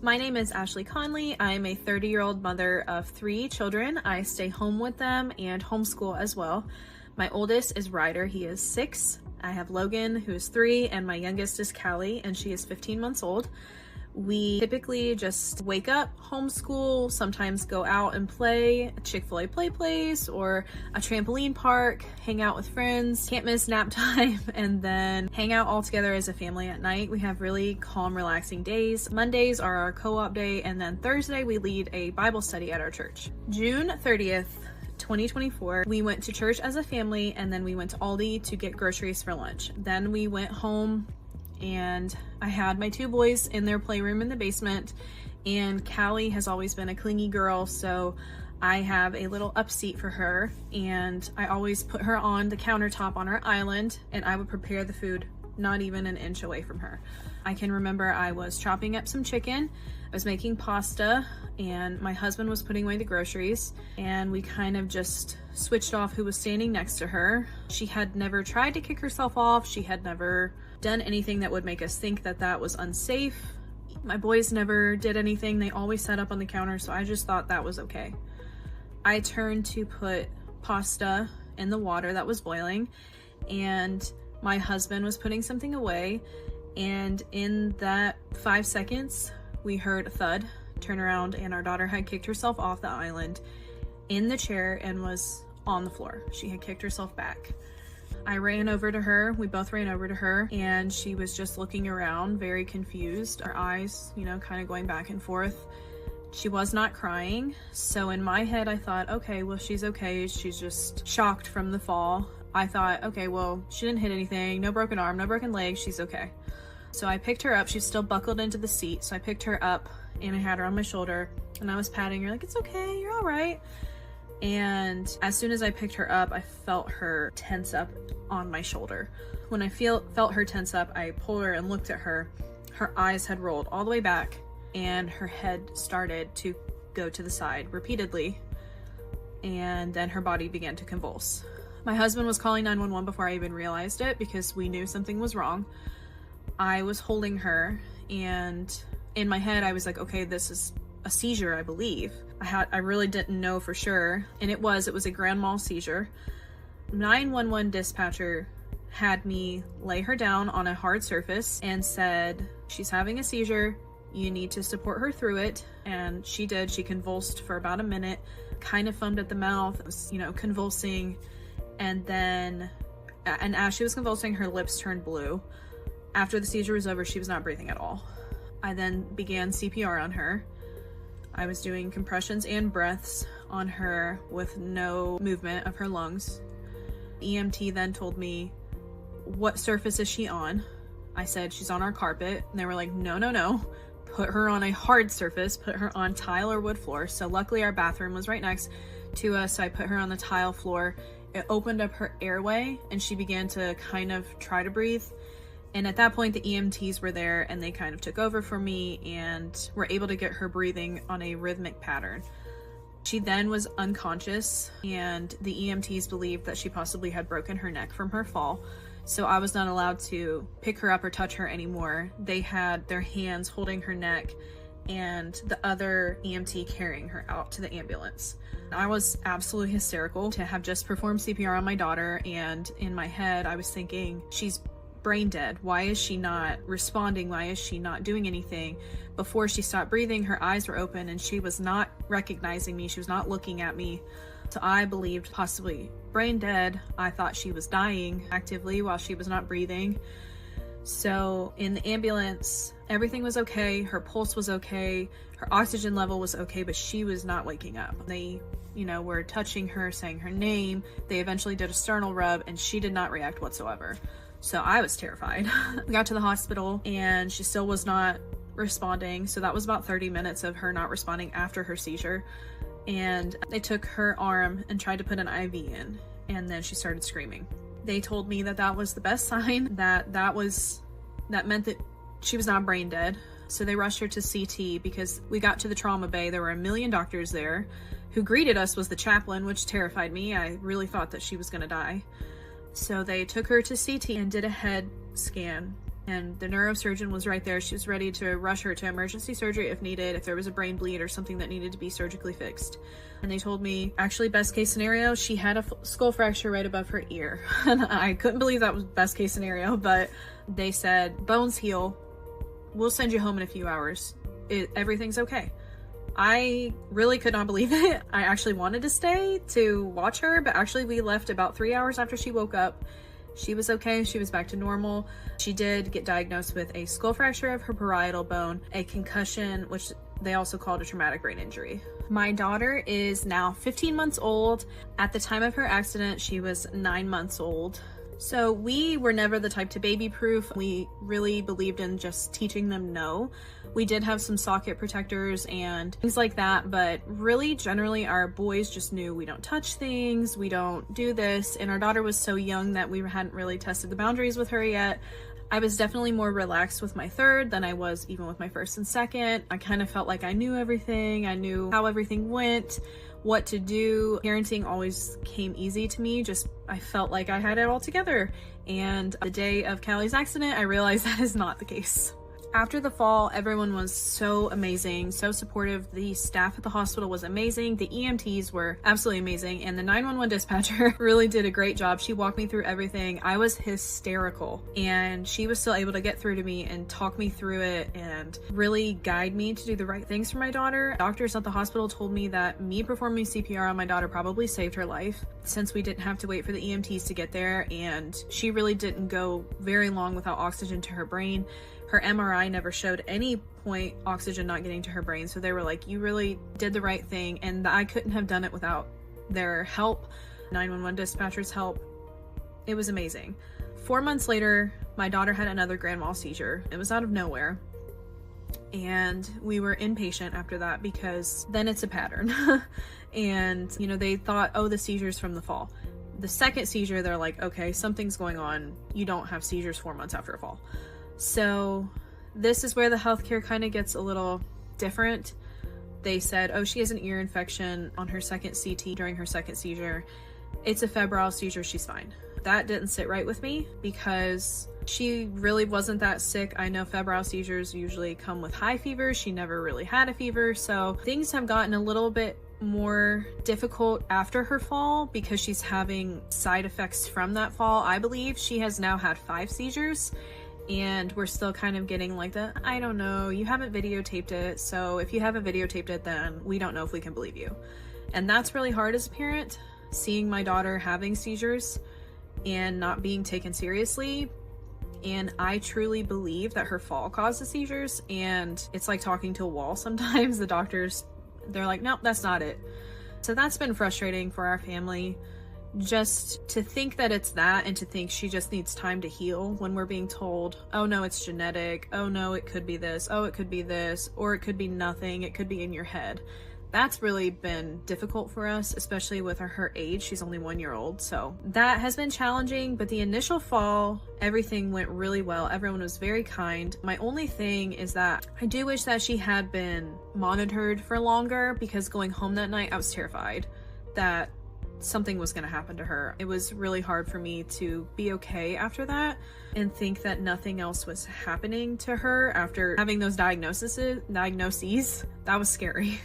My name is Ashley Conley. I'm a 30-year-old mother of 3 children. I stay home with them and homeschool as well. My oldest is Ryder. He is 6. I have Logan, who is 3, and my youngest is Callie, and she is 15 months old. We typically just wake up, homeschool, sometimes go out and play a Chick-fil-A play place or a trampoline park, hang out with friends, can't miss nap time, and then hang out all together as a family at night. We have really calm, relaxing days. Mondays are our co-op day, and then Thursday we lead a Bible study at our church. June 30th, 2024, we went to church as a family, and then we went to Aldi to get groceries for lunch. Then we went home and I had my 2 boys in their playroom in the basement, and Callie has always been a clingy girl, so I have a little up seat for her, and I always put her on the countertop on our island, and I would prepare the food not even an inch away from her. I can remember I was chopping up some chicken, I was making pasta, and my husband was putting away the groceries, and we kind of just switched off who was standing next to her. She had never tried to kick herself off. She had never done anything that would make us think that that was unsafe. My boys never did anything. They always sat up on the counter, so I just thought that was okay. I turned to put pasta in the water that was boiling, and my husband was putting something away, and in that 5 seconds, we heard a thud, turn around, and our daughter had kicked herself off the island in the chair and was on the floor. She had kicked herself back. I ran over to her, we both ran over to her, and she was just looking around, very confused, her eyes, kind of going back and forth. She was not crying, so in my head I thought, okay, well, she's okay, she's just shocked from the fall. I thought, okay, well, she didn't hit anything, no broken arm, no broken leg, she's okay. So I picked her up, she's still buckled into the seat, so I picked her up and I had her on my shoulder, and I was patting her like, it's okay, you're all right. And as soon as I picked her up, I felt her tense up on my shoulder. When I felt her tense up, I pulled her and looked at her. Her eyes had rolled all the way back, and her head started to go to the side repeatedly, and then her body began to convulse. My husband was calling 911 before I even realized it, because we knew something was wrong. I was holding her, and in my head I was like, okay, this is a seizure, I believe. I really didn't know for sure, and it was a grand mal seizure. 911 dispatcher had me lay her down on a hard surface and said, she's having a seizure, you need to support her through it. And she did. She convulsed for about a minute, kind of foamed at the mouth, was, convulsing, and as she was convulsing, her lips turned blue. After the seizure was over, she was not breathing at all. I then began CPR on her. I was doing compressions and breaths on her with no movement of her lungs. EMT then told me, what surface is she on? I said, she's on our carpet. And they were like, no. Put her on a hard surface, put her on tile or wood floor. So luckily our bathroom was right next to us, so I put her on the tile floor. It opened up her airway, and she began to kind of try to breathe. And at that point, the EMTs were there, and they kind of took over for me and were able to get her breathing on a rhythmic pattern. She then was unconscious, and the EMTs believed that she possibly had broken her neck from her fall. So I was not allowed to pick her up or touch her anymore. They had their hands holding her neck and the other EMT carrying her out to the ambulance. I was absolutely hysterical to have just performed CPR on my daughter, and in my head I was thinking, she's brain dead. Why is she not responding? Why is she not doing anything? Before she stopped breathing, her eyes were open and she was not recognizing me. She was not looking at me. So I believed possibly brain dead. I thought she was dying actively while she was not breathing. So in the ambulance, everything was okay. Her pulse was okay. Her oxygen level was okay, but she was not waking up. They, were touching her, saying her name. They eventually did a sternal rub, and she did not react whatsoever. So I was terrified. We got to the hospital and she still was not responding. So that was about 30 minutes of her not responding after her seizure. And they took her arm and tried to put an IV in, and then she started screaming. They told me that that was the best sign, that meant that she was not brain dead. So they rushed her to CT because we got to the trauma bay. There were a million doctors there. Who greeted us was the chaplain, which terrified me. I really thought that she was gonna die. So they took her to CT and did a head scan. and the neurosurgeon was right there. She was ready to rush her to emergency surgery if needed, if there was a brain bleed or something that needed to be surgically fixed. And they told me, actually, best case scenario, she had a skull fracture right above her ear. And I couldn't believe that was best case scenario, but they said, bones heal. We'll send you home in a few hours. Everything's okay. I really could not believe it. I actually wanted to stay to watch her, but actually we left about 3 hours after she woke up. She was okay. She was back to normal. She did get diagnosed with a skull fracture of her parietal bone, a concussion, which they also called a traumatic brain injury. My daughter is now 15 months old. At the time of her accident, she was 9 months old. So we were never the type to baby proof. We really believed in just teaching them no. We did have some socket protectors and things like that, but really generally our boys just knew we don't touch things, we don't do this, and our daughter was so young that we hadn't really tested the boundaries with her yet. I was definitely more relaxed with my third than I was even with my first and second. I kind of felt like I knew everything. I knew how everything went, what to do. Parenting always came easy to me. I felt like I had it all together. And the day of Callie's accident, I realized that is not the case. After the fall, everyone was so amazing, so supportive. The staff at the hospital was amazing. The EMTs were absolutely amazing. And the 911 dispatcher really did a great job. She walked me through everything. I was hysterical. And she was still able to get through to me and talk me through it and really guide me to do the right things for my daughter. Doctors at the hospital told me that me performing CPR on my daughter probably saved her life, since we didn't have to wait for the EMTs to get there. And she really didn't go very long without oxygen to her brain. Her MRI never showed any point oxygen not getting to her brain. So they were like, you really did the right thing. And I couldn't have done it without their help, 911 dispatchers' help. It was amazing. 4 months later, my daughter had another grand mal seizure. It was out of nowhere. And we were inpatient after that because then it's a pattern. And, they thought, oh, the seizure's from the fall. The second seizure, they're like, okay, something's going on. You don't have seizures 4 months after a fall. So this is where the healthcare kind of gets a little different. They said, oh, she has an ear infection on her second CT during her second seizure. It's a febrile seizure, she's fine. That didn't sit right with me because she really wasn't that sick. I know febrile seizures usually come with high fever. She never really had a fever. So things have gotten a little bit more difficult after her fall because she's having side effects from that fall. I believe she has now had 5 seizures. And we're still kind of getting like the, I don't know, you haven't videotaped it. So if you haven't videotaped it, then we don't know if we can believe you. And that's really hard as a parent, seeing my daughter having seizures and not being taken seriously. And I truly believe that her fall caused the seizures. And it's like talking to a wall sometimes. The doctors, they're like, nope, that's not it. So that's been frustrating for our family. Just to think that it's that and to think she just needs time to heal when we're being told, oh no, it's genetic. Oh no, it could be this. Oh, it could be this. Or it could be nothing. It could be in your head. That's really been difficult for us, especially with her age. She's only 1 year old. So that has been challenging, but the initial fall, everything went really well. Everyone was very kind. My only thing is that I do wish that she had been monitored for longer, because going home that night, I was terrified that something was going to happen to her. It was really hard for me to be okay after that and think that nothing else was happening to her after having those diagnoses. That was scary.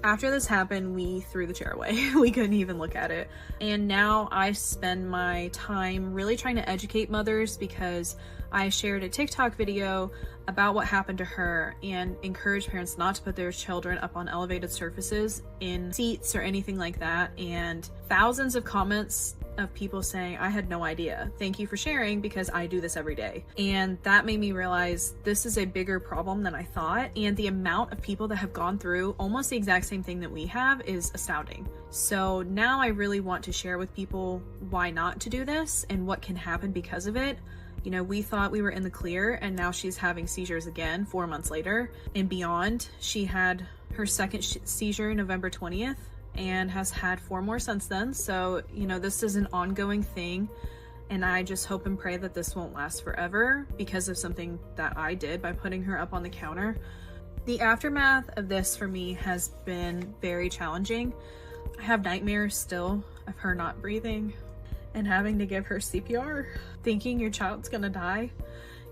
After this happened, we threw the chair away. We couldn't even look at it. And now I spend my time really trying to educate mothers, because I shared a TikTok video about what happened to her and encourage parents not to put their children up on elevated surfaces in seats or anything like that. And thousands of comments of people saying, I had no idea. Thank you for sharing, because I do this every day. And that made me realize this is a bigger problem than I thought. And the amount of people that have gone through almost the exact same thing that we have is astounding. So now I really want to share with people why not to do this and what can happen because of it. You know, we thought we were in the clear, and now she's having seizures again 4 months later and beyond. She had her second seizure November 20th and has had 4 more since then. So, you know, this is an ongoing thing, and I just hope and pray that this won't last forever because of something that I did by putting her up on the counter. The aftermath of this for me has been very challenging. I have nightmares still of her not breathing and having to give her CPR. Thinking your child's gonna die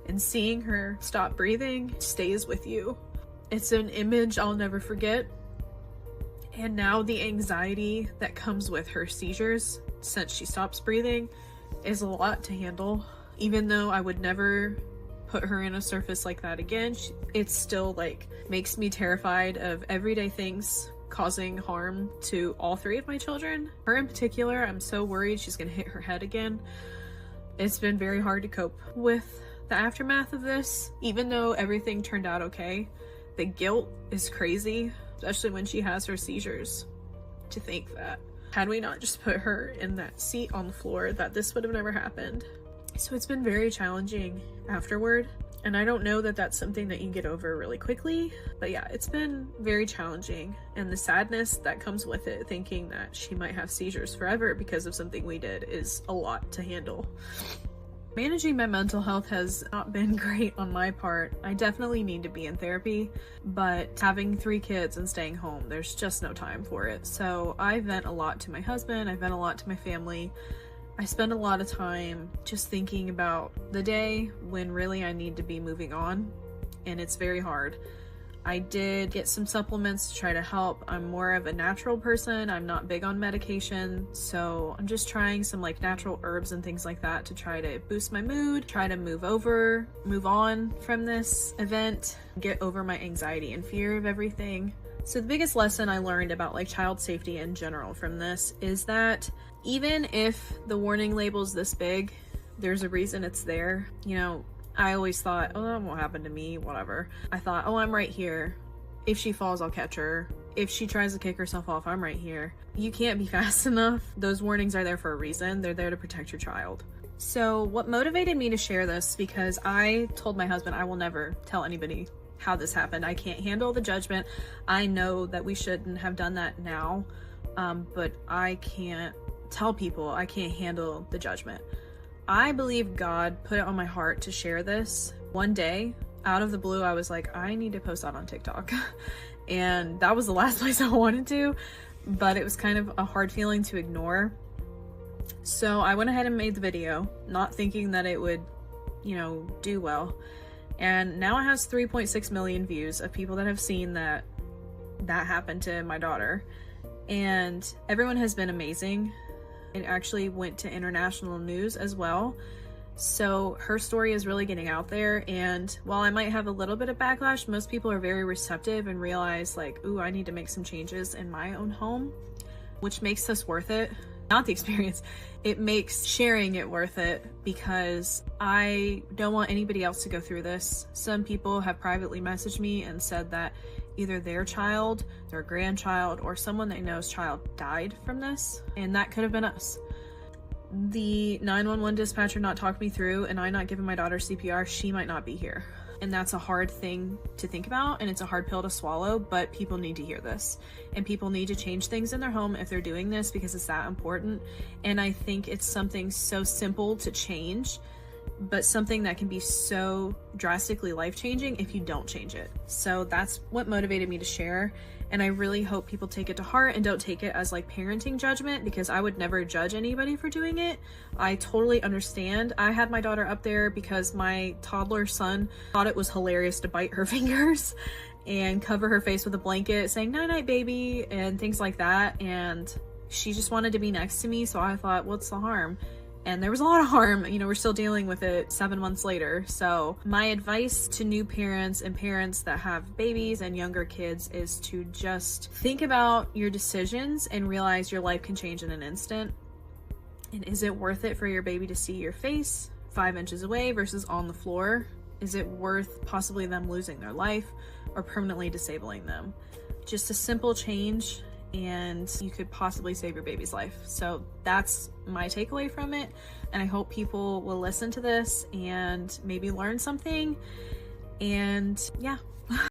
and seeing her stop breathing stays with you. It's an image I'll never forget. And now the anxiety that comes with her seizures since she stops breathing is a lot to handle. Even though I would never put her in a surface like that again, it still like makes me terrified of everyday things causing harm to all three of my children. Her in particular, I'm so worried she's gonna hit her head again. It's been very hard to cope with the aftermath of this. Even though everything turned out okay, the guilt is crazy, especially when she has her seizures. To think that had we not just put her in that seat on the floor, that this would have never happened. So it's been very challenging afterward. And I don't know that that's something that you get over really quickly, but yeah, it's been very challenging. And the sadness that comes with it, thinking that she might have seizures forever because of something we did, is a lot to handle. Managing my mental health has not been great on my part. I definitely need to be in therapy, but having 3 kids and staying home, there's just no time for it. So I vent a lot to my husband, I vent a lot to my family. I spend a lot of time just thinking about the day when really I need to be moving on, and it's very hard. I did get some supplements to try to help. I'm more of a natural person. I'm not big on medication, so I'm just trying some like natural herbs and things like that to try to boost my mood, try to move on from this event, get over my anxiety and fear of everything. So the biggest lesson I learned about like child safety in general from this is that even if the warning label's this big, there's a reason it's there. You know, I always thought, oh, that won't happen to me, whatever. I thought, oh, I'm right here. If she falls, I'll catch her. If she tries to kick herself off, I'm right here. You can't be fast enough. Those warnings are there for a reason. They're there to protect your child. So what motivated me to share this, because I told my husband I will never tell anybody how this happened. I can't handle the judgment. I know that we shouldn't have done that now, but I can't tell people. I can't handle the judgment. I believe God put it on my heart to share this. One day, out of the blue, I was like, I need to post that on TikTok. And that was the last place I wanted to, but it was kind of a hard feeling to ignore. So I went ahead and made the video, not thinking that it would, do well. And now it has 3.6 million views of people that have seen that happened to my daughter. And everyone has been amazing. It actually went to international news as well. So her story is really getting out there. And while I might have a little bit of backlash, most people are very receptive and realize like, ooh, I need to make some changes in my own home, which makes this worth it. Not the experience. It makes sharing it worth it because I don't want anybody else to go through this. Some people have privately messaged me and said that either their child, their grandchild, or someone they know's child died from this, and that could have been us. The 911 dispatcher not talked me through and I not giving my daughter CPR, she might not be here. And that's a hard thing to think about, and it's a hard pill to swallow, but people need to hear this. And people need to change things in their home if they're doing this because it's that important. And I think it's something so simple to change, but something that can be so drastically life-changing if you don't change it. So that's what motivated me to share. And I really hope people take it to heart and don't take it as like parenting judgment, because I would never judge anybody for doing it. I totally understand. I had my daughter up there because my toddler son thought it was hilarious to bite her fingers and cover her face with a blanket saying night night baby and things like that. And she just wanted to be next to me. So I thought, what's the harm? And there was a lot of harm. We're still dealing with it 7 months later. So my advice to new parents and parents that have babies and younger kids is to just think about your decisions and realize your life can change in an instant. And is it worth it for your baby to see your face 5 inches away versus on the floor? Is it worth possibly them losing their life or permanently disabling them? Just a simple change, and you could possibly save your baby's life. So that's my takeaway from it, and I hope people will listen to this and maybe learn something. And yeah,